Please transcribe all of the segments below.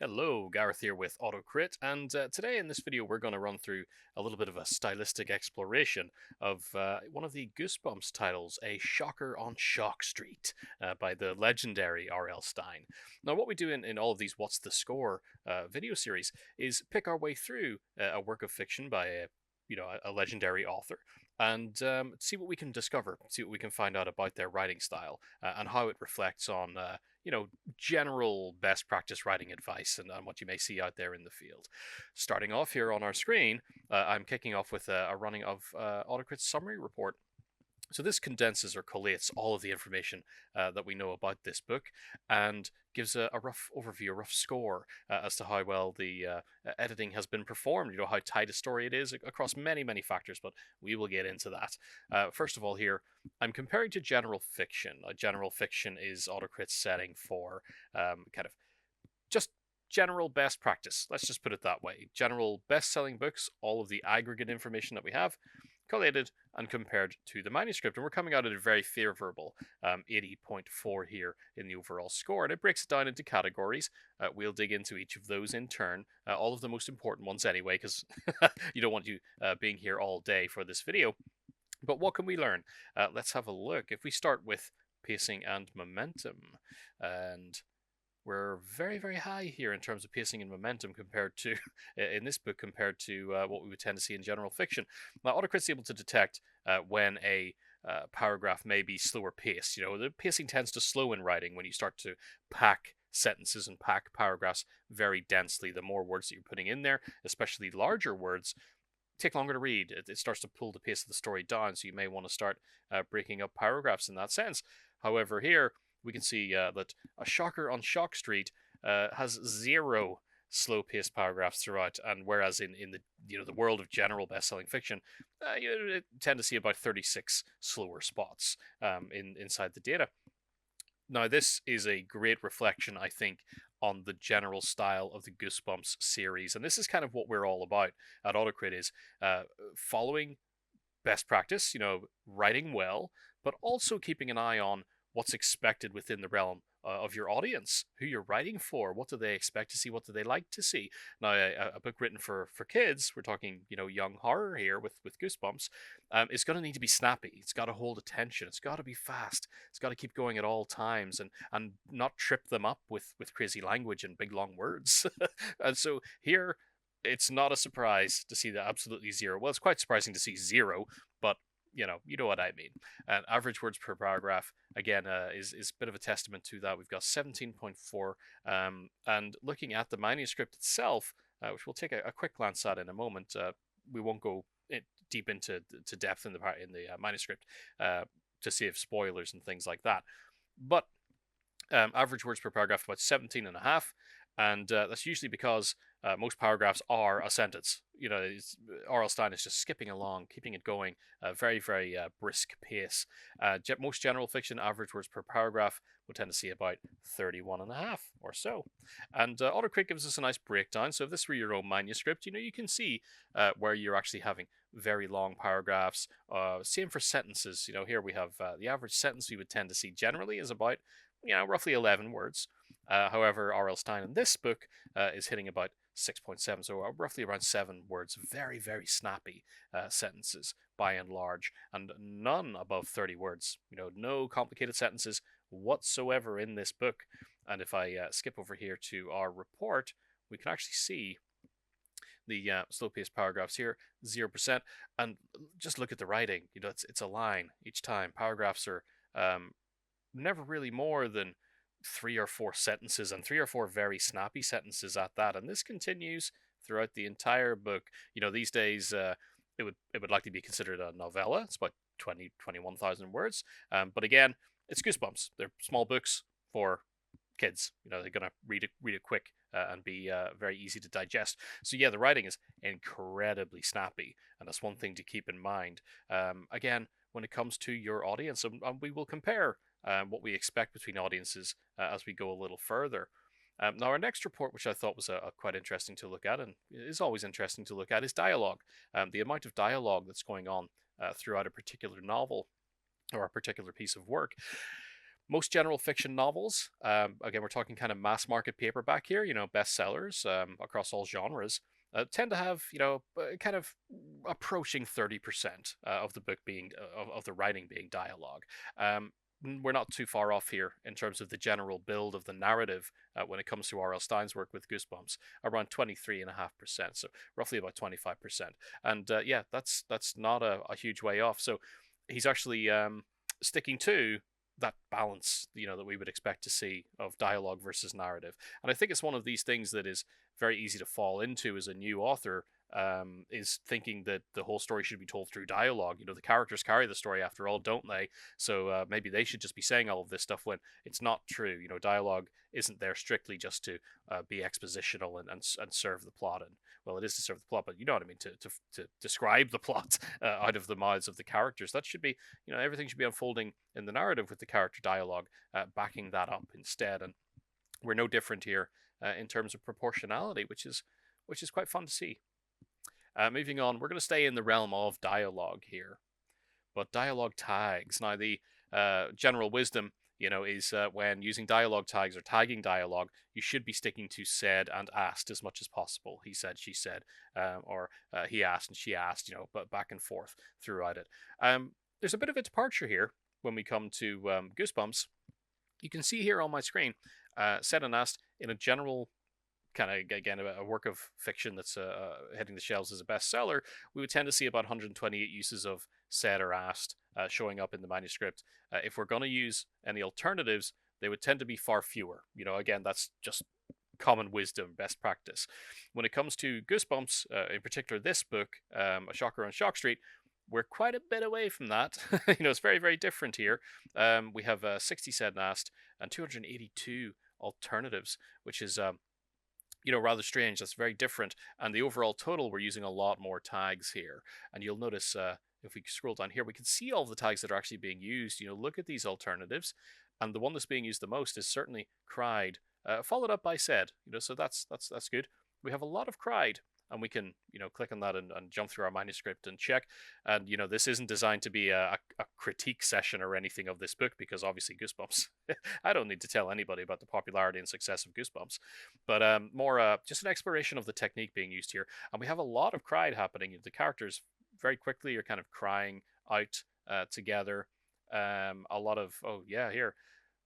Hello, Gareth here with AutoCrit, and today in this video we're going to run through a little bit of a stylistic exploration of one of the Goosebumps titles, A Shocker on Shock Street, by the legendary R.L. Stine. Now, what we do in all of these What's the Score video series is pick our way through a work of fiction by a legendary author, and see what we can discover, see what we can find out about their writing style and how it reflects on general best practice writing advice and what you may see out there in the field. Starting off here on our screen, I'm kicking off with a running of AutoCrit's summary report. So this condenses or collates all of the information that we know about this book and gives a rough overview, a rough score as to how well the editing has been performed, how tight a story it is across many, many factors, but we will get into that. First of all here, I'm comparing to general fiction. General fiction is AutoCrit's setting for kind of just general best practice. Let's just put it that way. General best-selling books, all of the aggregate information that we have, collated and compared to the manuscript. And we're coming out at a very favorable 80.4 here in the overall score. And it breaks it down into categories. We'll dig into each of those in turn, all of the most important ones anyway, because you don't want you being here all day for this video. But what can we learn? Let's have a look. If we start with pacing and momentum, and we're very, very high here in terms of pacing and momentum compared to, in this book, compared to what we would tend to see in general fiction. Now, AutoCrit's able to detect when a paragraph may be slower paced. The pacing tends to slow in writing when you start to pack sentences and pack paragraphs very densely. The more words that you're putting in there, especially larger words, take longer to read. It starts to pull the pace of the story down, so you may want to start breaking up paragraphs in that sense. However, here, we can see that A Shocker on Shock Street has 0 slow-paced paragraphs throughout, and whereas in the world of general best-selling fiction, you tend to see about 36 slower spots inside the data. Now, this is a great reflection, I think, on the general style of the Goosebumps series, and this is kind of what we're all about at AutoCrit, is following best practice, writing well, but also keeping an eye on what's expected within the realm of your audience, who you're writing for. What do they expect to see? What do they like to see? Now, a book written for kids, we're talking, young horror here with Goosebumps, is going to need to be snappy. It's got to hold attention. It's got to be fast. It's got to keep going at all times and not trip them up with crazy language and big long words. And so here, it's not a surprise to see the absolutely 0. Well, it's quite surprising to see 0, but you know what I mean. And average words per paragraph, again, is a bit of a testament to that. We've got 17.4, and looking at the manuscript itself, which we'll take a quick glance at in a moment. We won't go deep into depth in the manuscript to save spoilers and things like that. But average words per paragraph about 17 and a half, and that's usually because most paragraphs are a sentence. R.L. Stein is just skipping along, keeping it going, very, very brisk pace. Most general fiction average words per paragraph will tend to see about 31 and a half or so. And AutoCrit gives us a nice breakdown. So if this were your own manuscript, you can see where you're actually having very long paragraphs. Same for sentences. Here we have the average sentence we would tend to see generally is about roughly 11 words. However, R.L. Stein in this book is hitting about 6.7, so roughly around 7 words. Very, very snappy sentences by and large, and none above 30 words. No complicated sentences whatsoever in this book. And if I skip over here to our report, we can actually see the slow-paced paragraphs here, 0%. And just look at the writing. It's a line each time. Paragraphs are never really more than 3 or 4 sentences, and 3 or 4 very snappy sentences at that. And this continues throughout the entire book. These days it would likely be considered a novella. It's about 21,000 words. But again, it's Goosebumps. They're small books for kids. They're gonna read it quick and be very easy to digest. So yeah, the writing is incredibly snappy, and that's one thing to keep in mind. Again, when it comes to your audience, and we will compare what we expect between audiences as we go a little further. Now, our next report, which I thought was quite interesting to look at, and is always interesting to look at, is dialogue. The amount of dialogue that's going on throughout a particular novel or a particular piece of work. Most general fiction novels, again, we're talking kind of mass market paperback here, bestsellers across all genres, tend to have, kind of approaching 30% of the book being, of the writing being dialogue. Um, we're not too far off here in terms of the general build of the narrative when it comes to R.L. Stine's work with Goosebumps, around 23.5%, so roughly about 25%. And yeah, that's not a huge way off. So he's actually sticking to that balance, that we would expect to see of dialogue versus narrative. And I think it's one of these things that is very easy to fall into as a new author, is thinking that the whole story should be told through dialogue. The characters carry the story after all, don't they? So maybe they should just be saying all of this stuff when it's not true. Dialogue isn't there strictly just to be expositional and serve the plot. And well, it is to serve the plot, but you know what I mean, to describe the plot out of the mouths of the characters. That should be, everything should be unfolding in the narrative with the character dialogue backing that up instead. And we're no different here in terms of proportionality, which is quite fun to see. Moving on, we're going to stay in the realm of dialogue here, but dialogue tags. Now, the general wisdom, is when using dialogue tags or tagging dialogue, you should be sticking to said and asked as much as possible. He said, she said, or he asked and she asked, but back and forth throughout it. There's a bit of a departure here when we come to Goosebumps. You can see here on my screen, said and asked in a general kind of, again, a work of fiction that's hitting the shelves as a bestseller, we would tend to see about 128 uses of said or asked showing up in the manuscript. If we're going to use any alternatives, they would tend to be far fewer. Again, that's just common wisdom, best practice. When it comes to Goosebumps, in particular this book, A Shocker on Shock Street, we're quite a bit away from that. It's very, very different here. We have 60 said and asked and 282 alternatives, which is rather strange. That's very different. And the overall total, we're using a lot more tags here. And you'll notice if we scroll down here, we can see all the tags that are actually being used. Look at these alternatives. And the one that's being used the most is certainly cried, followed up by said. So that's good. We have a lot of cried. And we can, click on that and jump through our manuscript and check. And, this isn't designed to be a critique session or anything of this book, because obviously Goosebumps, I don't need to tell anybody about the popularity and success of Goosebumps, but more just an exploration of the technique being used here. And we have a lot of cried happening. The characters very quickly are kind of crying out together. A lot of, oh yeah, here,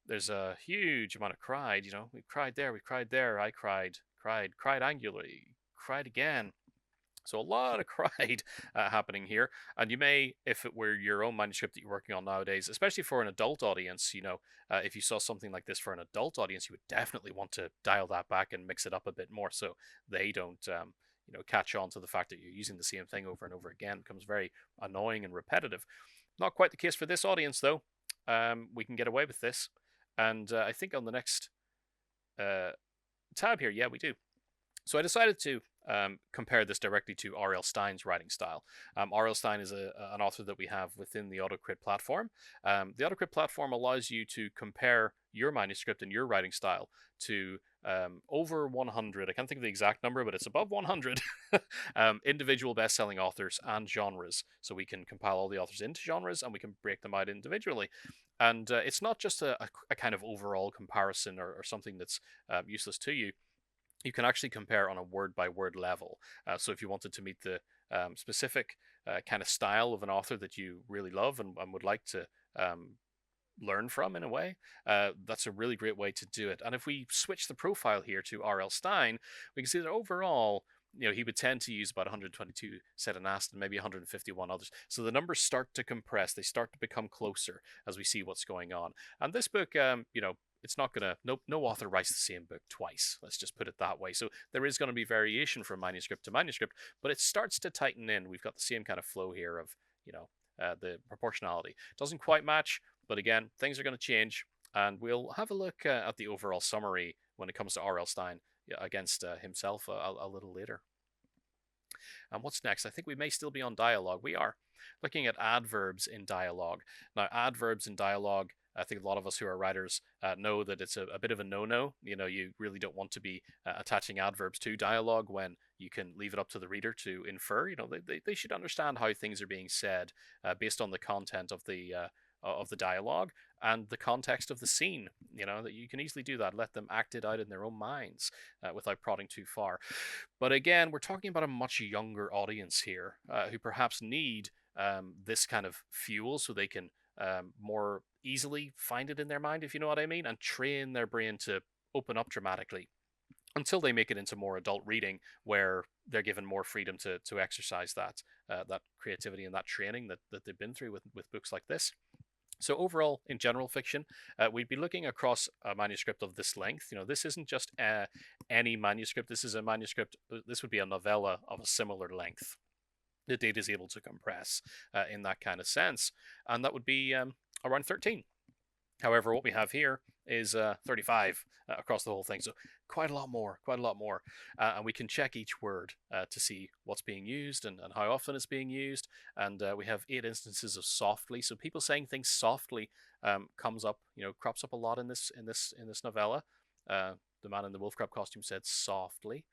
there's a huge amount of cried, we cried there, I cried angularly, cried again. So a lot of cried happening here. And you may, if it were your own manuscript that you're working on nowadays, especially for an adult audience, if you saw something like this for an adult audience, you would definitely want to dial that back and mix it up a bit more so they don't, catch on to the fact that you're using the same thing over and over again. It becomes very annoying and repetitive. Not quite the case for this audience, though. We can get away with this. And I think on the next tab here, yeah, we do. So I decided to compare this directly to R.L. Stine's writing style. R.L. Stine is an author that we have within the AutoCrit platform. The AutoCrit platform allows you to compare your manuscript and your writing style to over 100, I can't think of the exact number, but it's above 100 individual best-selling authors and genres. So we can compile all the authors into genres and we can break them out individually. And it's not just a kind of overall comparison or something that's useless to you. You can actually compare on a word-by-word level. So if you wanted to meet the specific kind of style of an author that you really love and would like to learn from in a way, that's a really great way to do it. And if we switch the profile here to R.L. Stine, we can see that overall, he would tend to use about 122 said and asked and maybe 151 others. So the numbers start to compress. They start to become closer as we see what's going on. And this book, it's not going to, no author writes the same book twice. Let's just put it that way. So there is going to be variation from manuscript to manuscript, but it starts to tighten in. We've got the same kind of flow here of, the proportionality. Doesn't quite match, but again, things are going to change. And we'll have a look at the overall summary when it comes to R.L. Stine against himself a little later. And what's next? I think we may still be on dialogue. We are looking at adverbs in dialogue. Now, adverbs in dialogue, I think a lot of us who are writers know that it's a bit of a no-no. You really don't want to be attaching adverbs to dialogue when you can leave it up to the reader to infer. They should understand how things are being said based on the content of the of the dialogue and the context of the scene. That you can easily do that. Let them act it out in their own minds without prodding too far. But again, we're talking about a much younger audience here who perhaps need this kind of fuel so they can more easily find it in their mind, if you know what I mean, and train their brain to open up dramatically until they make it into more adult reading where they're given more freedom to exercise that creativity and that training that they've been through with books like this. So overall, in general fiction, we'd be looking across a manuscript of this length. This isn't just any manuscript. This is a manuscript. This would be a novella of a similar length that data is able to compress in that kind of sense. And that would be around 13. However, what we have here is 35 across the whole thing. So quite a lot more. And we can check each word to see what's being used and how often it's being used. And we have 8 instances of softly. So people saying things softly comes up, crops up a lot in this novella. The man in the wolf crab costume said softly.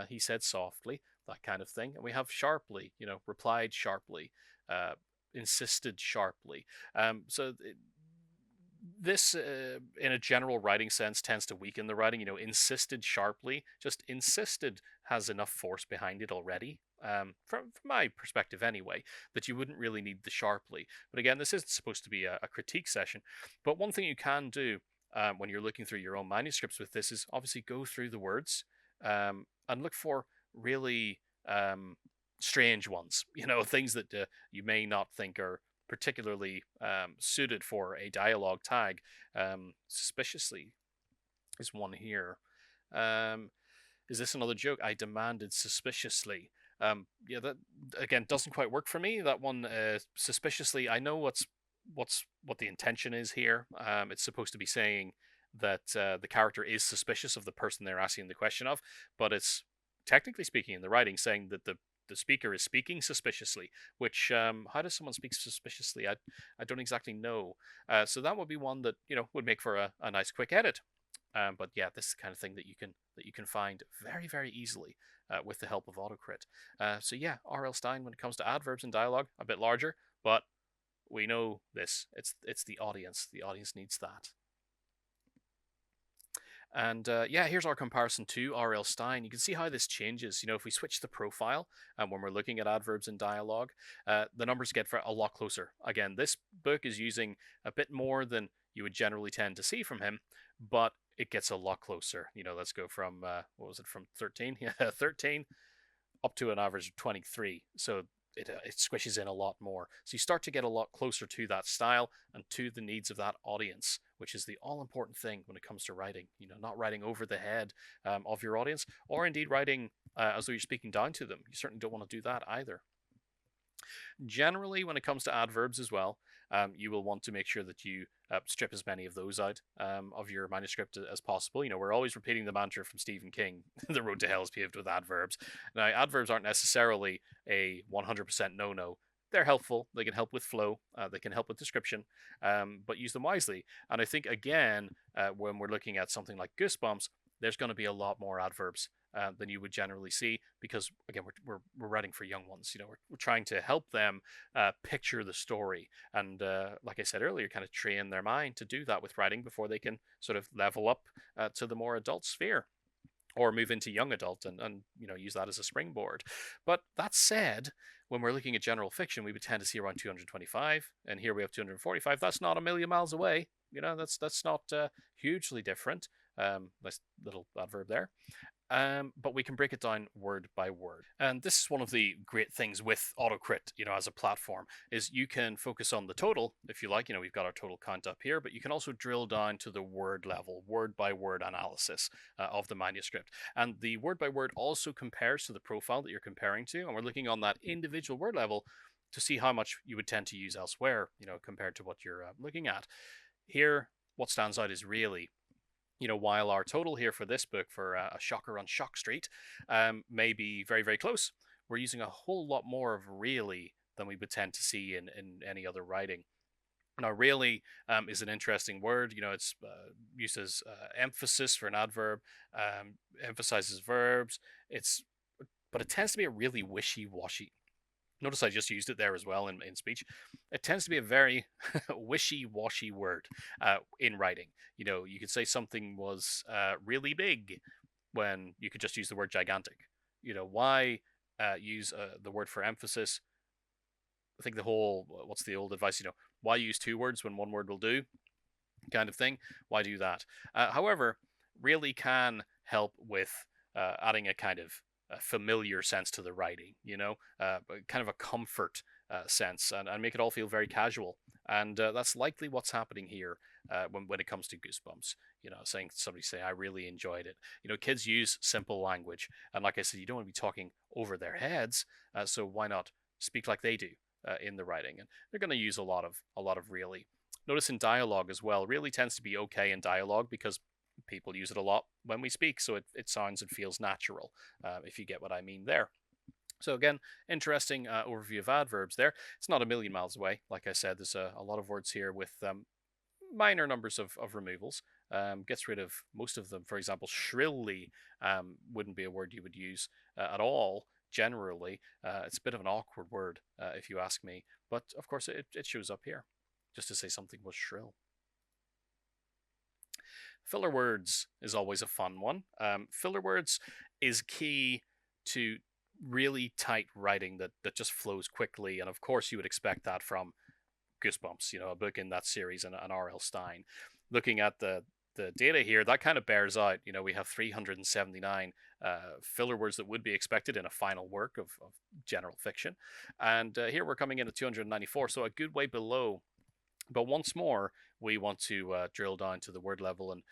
He said softly, that kind of thing. And we have sharply, replied sharply, insisted sharply. This, in a general writing sense, tends to weaken the writing. Insisted sharply, just insisted has enough force behind it already, from my perspective anyway, that you wouldn't really need the sharply. But again, this isn't supposed to be a critique session. But one thing you can do when you're looking through your own manuscripts with this is obviously go through the words and look for really strange ones, things that you may not think are particularly suited for a dialogue tag. Suspiciously is one here. Is this another joke? I demanded suspiciously. Yeah, that again doesn't quite work for me. That one, suspiciously, I know what the intention is here. It's supposed to be saying that the character is suspicious of the person they're asking the question of, but it's technically speaking in the writing saying that the speaker is speaking suspiciously, which how does someone speak suspiciously? I don't exactly know. So that would be one that would make for a nice quick edit. But yeah, this is the kind of thing that you can find very, very easily with the help of AutoCrit. So yeah, R.L. Stine, when it comes to adverbs and dialogue, a bit larger, but we know this. It's the audience. The audience needs that. And yeah, here's our comparison to R.L. Stine. You can see how this changes. If we switch the profile when we're looking at adverbs and dialogue, the numbers get a lot closer. Again, this book is using a bit more than you would generally tend to see from him, but it gets a lot closer. Let's go from, what was it, from 13? Yeah, 13 up to an average of 23. So it squishes in a lot more. So you start to get a lot closer to that style and to the needs of that audience, which is the all-important thing when it comes to writing. Not writing over the head of your audience, or indeed writing as though you're speaking down to them. You certainly don't want to do that either. Generally, when it comes to adverbs as well, you will want to make sure that you strip as many of those out of your manuscript as possible. We're always repeating the mantra from Stephen King, the road to hell is paved with adverbs. Now, adverbs aren't necessarily a 100% no-no. They're helpful. They can help with flow. They can help with description, but use them wisely. And I think, again, when we're looking at something like Goosebumps, there's going to be a lot more adverbs than you would generally see, because again we're writing for young ones. We're trying to help them picture the story, and like I said earlier, kind of train their mind to do that with writing before they can sort of level up to the more adult sphere, or move into young adult and use that as a springboard. But that said, when we're looking at general fiction, we would tend to see around 225, and here we have 245. That's not a million miles away. That's not hugely different. Nice little adverb there. But we can break it down word by word. And this is one of the great things with AutoCrit, as a platform, is you can focus on the total, if you like. We've got our total count up here, but you can also drill down to the word level, word by word analysis of the manuscript. And the word by word also compares to the profile that you're comparing to, and we're looking on that individual word level to see how much you would tend to use elsewhere, compared to what you're looking at. Here, what stands out is really, while our total here for this book, for a shocker on Shock Street, may be very, very close, we're using a whole lot more of really than we would tend to see in any other writing. Now, really is an interesting word. It's used as emphasis for an adverb, emphasizes verbs. But it tends to be a really wishy-washy Notice I just used it there as well in speech. It tends to be a very wishy-washy word in writing. You could say something was really big when you could just use the word gigantic. Why use the word for emphasis? I think what's the old advice? Why use two words when one word will do, kind of thing. Why do that? However, really can help with adding a kind of familiar sense to the writing, kind of a comfort sense, and make it all feel very casual. And that's likely what's happening here when it comes to Goosebumps. Somebody say, I really enjoyed it. Kids use simple language. And like I said, you don't want to be talking over their heads. So why not speak like they do in the writing? And they're going to use a lot of really. Notice in dialogue as well, really tends to be okay in dialogue because people use it a lot when we speak, so it sounds and feels natural, if you get what I mean there. So again, interesting overview of adverbs there. It's not a million miles away. Like I said, there's a lot of words here with minor numbers of removals. Gets rid of most of them. For example, shrilly wouldn't be a word you would use at all. Generally, it's a bit of an awkward word, if you ask me. But of course, it shows up here just to say something was shrill. Filler words is always a fun one. Filler words is key to really tight writing that just flows quickly, and of course you would expect that from Goosebumps, a book in that series, and R.L. Stine. Looking at the data here, that kind of bears out. We have 379 filler words that would be expected in a final work of general fiction, and here we're coming in at 294, so a good way below. But once more, we want to drill down to the word level, and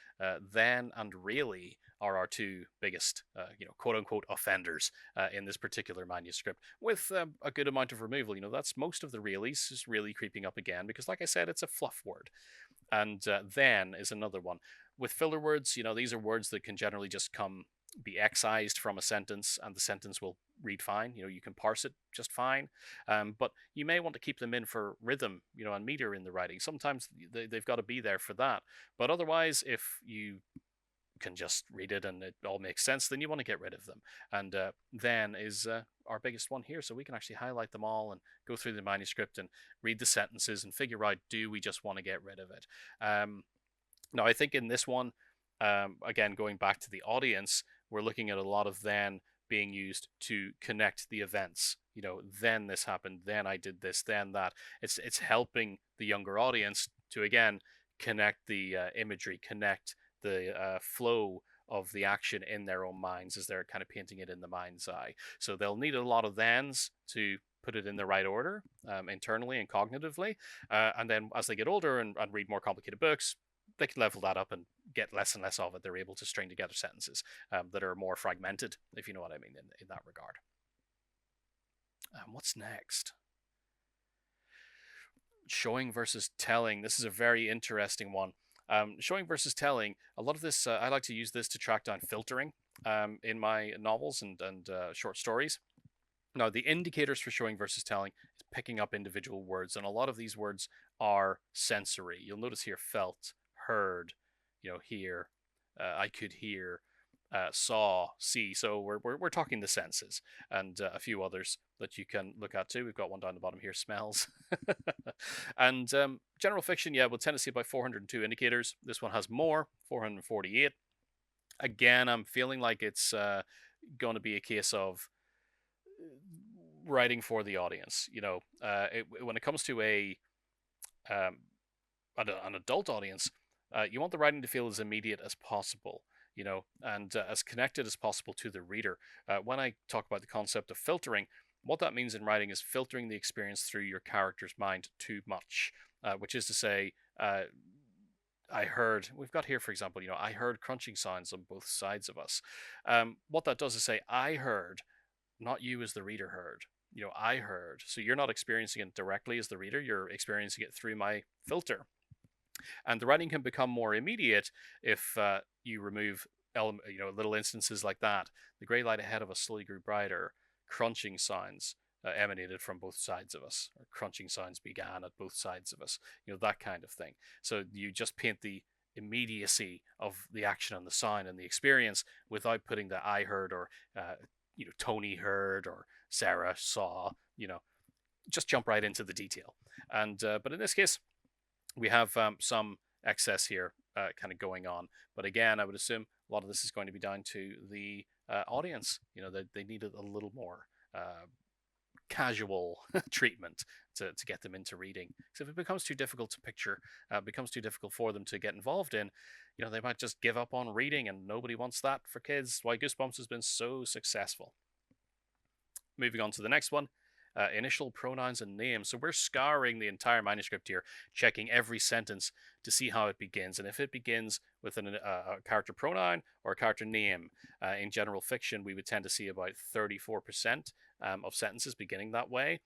then and really are our two biggest, quote-unquote offenders in this particular manuscript, with a good amount of removal. That's most of the reallys is really creeping up again, because like I said, it's a fluff word. And then is another one. With filler words, these are words that can generally just be excised from a sentence, and the sentence will read fine. You can parse it just fine, but you may want to keep them in for rhythm, and meter in the writing. Sometimes they've got to be there for that. But otherwise, if you can just read it and it all makes sense, then you want to get rid of them. And then is our biggest one here, so we can actually highlight them all and go through the manuscript and read the sentences and figure out, do we just want to get rid of it? Now, I think in this one, again, going back to the audience, we're looking at a lot of then being used to connect the events. Then this happened, then I did this, then that. It's helping the younger audience to, again, connect the imagery, connect the flow of the action in their own minds as they're kind of painting it in the mind's eye. So they'll need a lot of thens to put it in the right order internally and cognitively. And then as they get older and read more complicated books, they can level that up and get less and less of it. They're able to string together sentences that are more fragmented, if you know what I mean, in that regard. What's next? Showing versus telling. This is a very interesting one. Showing versus telling. A lot of this, I like to use this to track down filtering in my novels and short stories. Now, the indicators for showing versus telling is picking up individual words, and a lot of these words are sensory. You'll notice here felt, heard, hear, I could hear, saw, see. So we're talking the senses, and a few others that you can look at too. We've got one down the bottom here, smells. And general fiction, yeah, we'll tend to see about 402 indicators. This one has more, 448. Again, I'm feeling like it's going to be a case of writing for the audience. When it comes to an adult audience, you want the writing to feel as immediate as possible, and as connected as possible to the reader. When I talk about the concept of filtering, what that means in writing is filtering the experience through your character's mind too much, which is to say, I heard, we've got here, for example, I heard crunching sounds on both sides of us. What that does is say, I heard, not you as the reader heard. I heard. So you're not experiencing it directly as the reader, you're experiencing it through my filter. And the writing can become more immediate if you remove little instances like that. The grey light ahead of us slowly grew brighter. Crunching sounds emanated from both sides of us. Or crunching sounds began at both sides of us. That kind of thing. So you just paint the immediacy of the action and the sound and the experience without putting the I heard or Tony heard or Sarah saw. just jump right into the detail. And but in this case, we have some excess here kind of going on. But again, I would assume a lot of this is going to be down to the audience. You know, they need a little more casual treatment to get them into reading. So if it becomes too difficult to picture, becomes too difficult for them to get involved in, you know, they might just give up on reading, and nobody wants that for kids. Why Goosebumps has been so successful. Moving on to the next one. Initial pronouns and names. So we're scouring the entire manuscript here, checking every sentence to see how it begins. And if it begins with a character pronoun or a character name, in general fiction, we would tend to see about 34% of sentences beginning that way.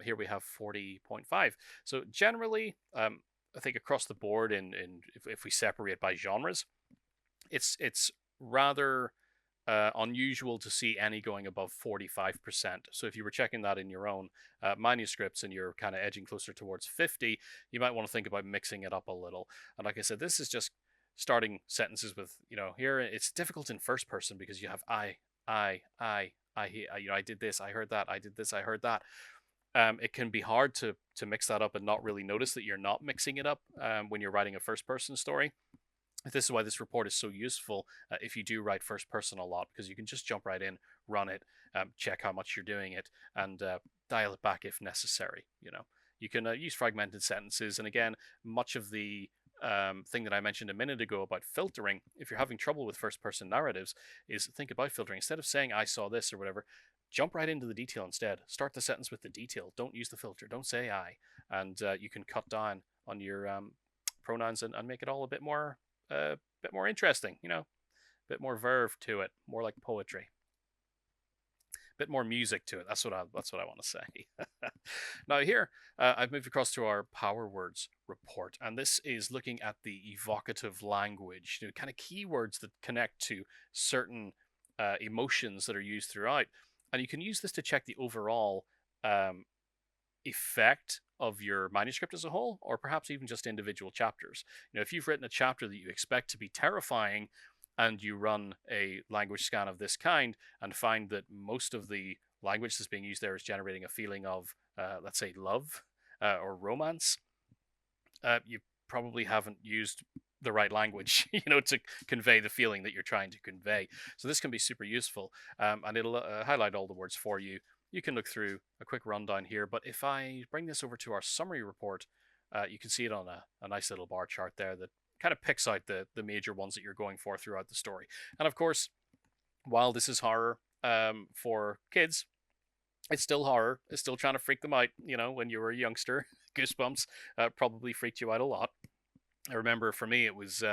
Here we have 40.5. So generally, I think across the board, if we separate by genres, it's rather unusual to see any going above 45%. So if you were checking that in your own manuscripts and you're kind of edging closer towards 50, you might want to think about mixing it up a little. And like I said, this is just starting sentences with, you know, here it's difficult in first person because you have you know, I did this, I heard that, I did this, I heard that. It can be hard to mix that up and not really notice that you're not mixing it up when you're writing a first person story. This is why this report is so useful if you do write first person a lot, because you can just jump right in, run it, check how much you're doing it, and dial it back if necessary. You know, you can use fragmented sentences, and again, much of the thing that I mentioned a minute ago about filtering, if you're having trouble with first person narratives, is think about filtering. Instead of saying I saw this or whatever, jump right into the detail instead. Start the sentence with the detail. Don't use the filter. Don't say I, and you can cut down on your pronouns and make it all a bit more interesting, you know, a bit more verve to it, more like poetry, a bit more music to it. That's what I want to say. Now here, I've moved across to our Power Words report, and this is looking at the evocative language, you know, kind of keywords that connect to certain emotions that are used throughout, and you can use this to check the overall effect of your manuscript as a whole, or perhaps even just individual chapters. You know, if you've written a chapter that you expect to be terrifying and you run a language scan of this kind and find that most of the language that's being used there is generating a feeling of, let's say, love or romance, you probably haven't used the right language, you know, to convey the feeling that you're trying to convey. So this can be super useful, and it'll highlight all the words for you. You can look through a quick rundown here, but if I bring this over to our summary report, you can see it on a nice little bar chart there that kind of picks out the major ones that you're going for throughout the story. And of course, while this is horror for kids, it's still horror. It's still trying to freak them out. You know, when you were a youngster, Goosebumps probably freaked you out a lot. I remember for me, it was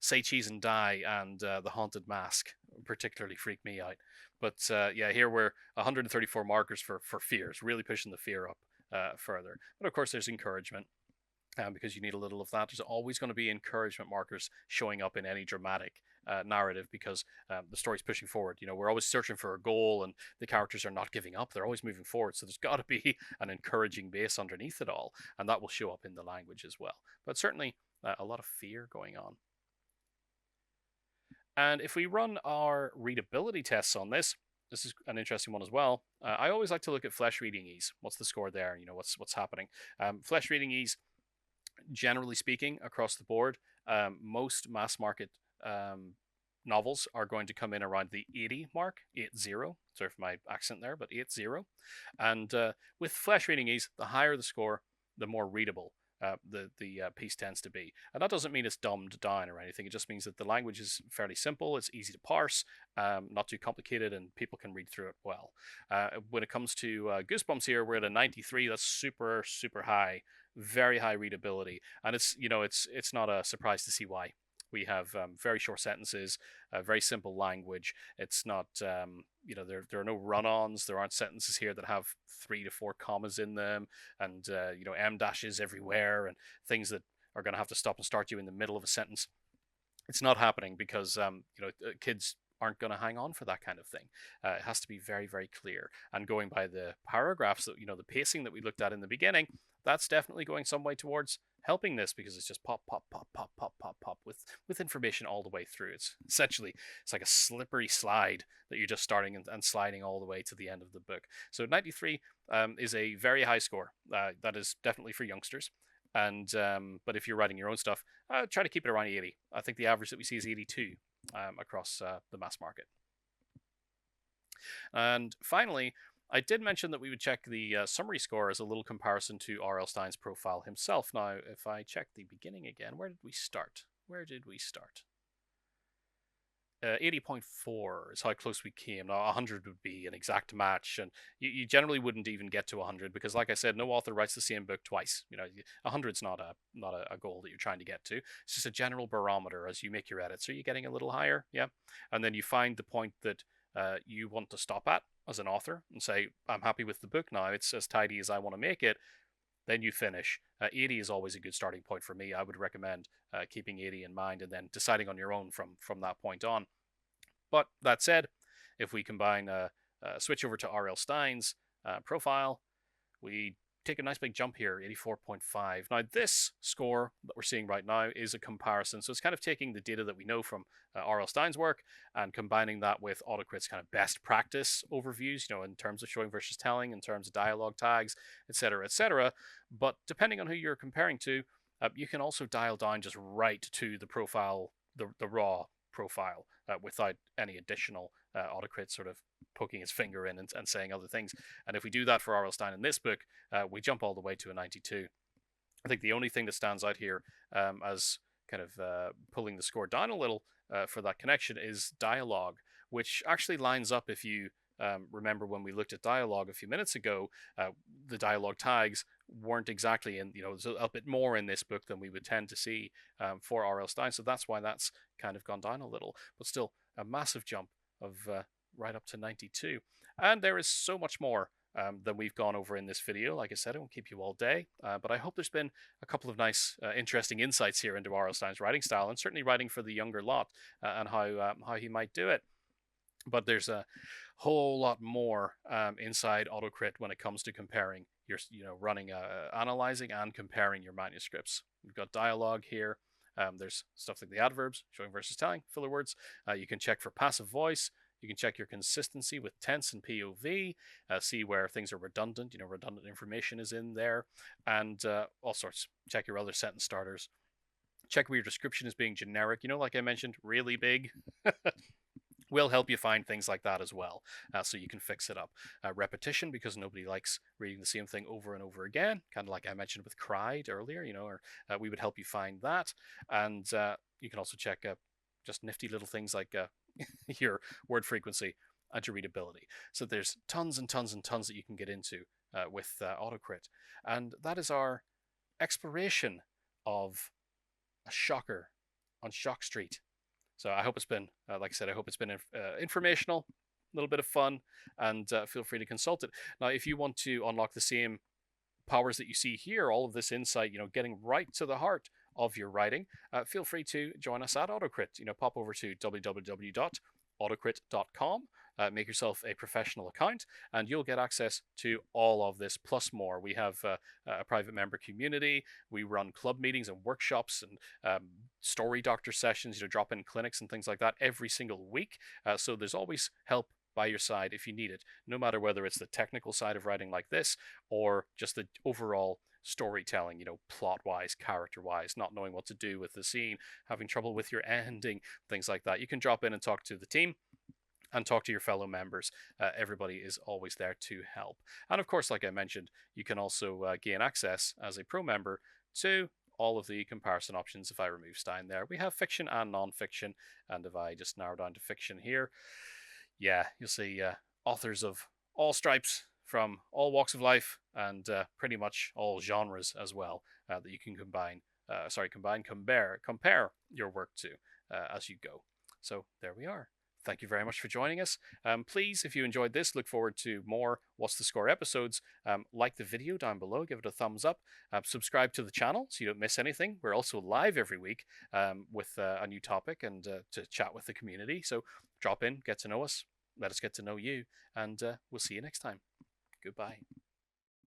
Say Cheese and Die and The Haunted Mask particularly freaked me out. But yeah, here we're 134 markers for fears, really pushing the fear up further. But of course, there's encouragement. Because you need a little of that. There's always going to be encouragement markers showing up in any dramatic narrative because the story's pushing forward. You know, we're always searching for a goal and the characters are not giving up. They're always moving forward. So there's got to be an encouraging base underneath it all. And that will show up in the language as well. But certainly a lot of fear going on. And if we run our readability tests on this, this is an interesting one as well. I always like to look at flesh reading ease. What's the score there? You know, what's happening? Flesh reading ease, generally speaking, across the board, most mass market novels are going to come in around the 80 mark, 80. Sorry for my accent there, but 80. And with flesh reading ease, the higher the score, the more readable the piece tends to be. And that doesn't mean it's dumbed down or anything. It just means that the language is fairly simple, it's easy to parse, not too complicated, and people can read through it well. When it comes to Goosebumps here, we're at a 93. That's super, super high, very high readability. And it's, you know, it's not a surprise to see why. We have very short sentences, very simple language. It's not, you know, there are no run-ons. There aren't sentences here that have 3 to 4 commas in them, and you know, em dashes everywhere, and things that are going to have to stop and start you in the middle of a sentence. It's not happening because you know, kids aren't going to hang on for that kind of thing. It has to be very, very clear. And going by the paragraphs that, you know, the pacing that we looked at in the beginning, that's definitely going some way towards helping this because it's just pop, pop, pop, pop, pop, pop, pop with information all the way through. It's like a slippery slide that you're just starting and sliding all the way to the end of the book. So 93 is a very high score. That is definitely for youngsters. And but if you're writing your own stuff, try to keep it around 80. I think the average that we see is 82 across the mass market. And finally, I did mention that we would check the summary score as a little comparison to R.L. Stine's profile himself. Now, if I check the beginning again, where did we start? 80.4 is how close we came. Now, 100 would be an exact match, and you generally wouldn't even get to 100 because, like I said, no author writes the same book twice. 100's not a goal that you're trying to get to. It's just a general barometer as you make your edits. Are you getting a little higher? Yeah. And then you find the point that you want to stop at as an author and say, I'm happy with the book now. It's as tidy as I want to make it. Then you finish. 80 is always a good starting point for me. I would recommend keeping 80 in mind and then deciding on your own from that point on. But that said, if we combine switch over to R.L. Stine's profile, we take a nice big jump here, 84.5. Now, this score that we're seeing right now is a comparison. So it's kind of taking the data that we know from R.L. Stine's work and combining that with AutoCrit's kind of best practice overviews, in terms of showing versus telling, in terms of dialogue tags, etc., etc. But depending on who you're comparing to, you can also dial down just right to the profile, the raw profile, without any additional AutoCrit sort of poking his finger in and saying other things. And if we do that for R.L. Stine in this book, we jump all the way to a 92. I think the only thing that stands out here as kind of pulling the score down a little for that connection is dialogue, which actually lines up if you remember when we looked at dialogue a few minutes ago, the dialogue tags weren't exactly in, there's a bit more in this book than we would tend to see for R.L. Stine. So that's why that's kind of gone down a little, but still a massive jump of right up to 92. And there is so much more than we've gone over in this video. Like I said, I won't keep you all day, but I hope there's been a couple of nice, interesting insights here into R.L. Stine's writing style, and certainly writing for the younger lot and how he might do it. But there's a whole lot more inside AutoCrit when it comes to comparing your, running, analyzing and comparing your manuscripts. We've got dialogue here. There's stuff like the adverbs, showing versus telling, filler words. You can check for passive voice. You can check your consistency with tense and POV, see where things are redundant. Redundant information is in there, and all sorts. Check your other sentence starters. Check where your description is being generic. Like I mentioned, really big. Will help you find things like that as well, so you can fix it up. Repetition, because nobody likes reading the same thing over and over again, kind of like I mentioned with cried earlier, or we would help you find that. And you can also check just nifty little things like your word frequency and your readability. So there's tons and tons and tons that you can get into with AutoCrit. And that is our exploration of a shocker on Shock Street. So I hope it's been, like I said, I hope it's been informational, a little bit of fun, and feel free to consult it. Now, if you want to unlock the same powers that you see here, all of this insight, getting right to the heart of your writing, feel free to join us at AutoCrit. Pop over to www.autocrit.com, make yourself a professional account, and you'll get access to all of this plus more. We have a private member community. We run club meetings and workshops and story doctor sessions, drop-in clinics and things like that every single week. So there's always help by your side if you need it, no matter whether it's the technical side of writing like this or just the overall storytelling, plot-wise, character-wise, not knowing what to do with the scene, having trouble with your ending, things like that. You can drop in and talk to the team and talk to your fellow members. Everybody is always there to help. And of course, like I mentioned, you can also gain access as a pro member to all of the comparison options. If I remove Stein there, we have fiction and non-fiction. And if I just narrow down to fiction here, yeah, you'll see authors of all stripes from all walks of life and pretty much all genres as well that you can compare your work to as you go. So there we are. Thank you very much for joining us. Please, if you enjoyed this, look forward to more What's the Score episodes. Like the video down below, give it a thumbs up. Subscribe to the channel so you don't miss anything. We're also live every week with a new topic and to chat with the community. So drop in, get to know us, let us get to know you, and we'll see you next time. Goodbye.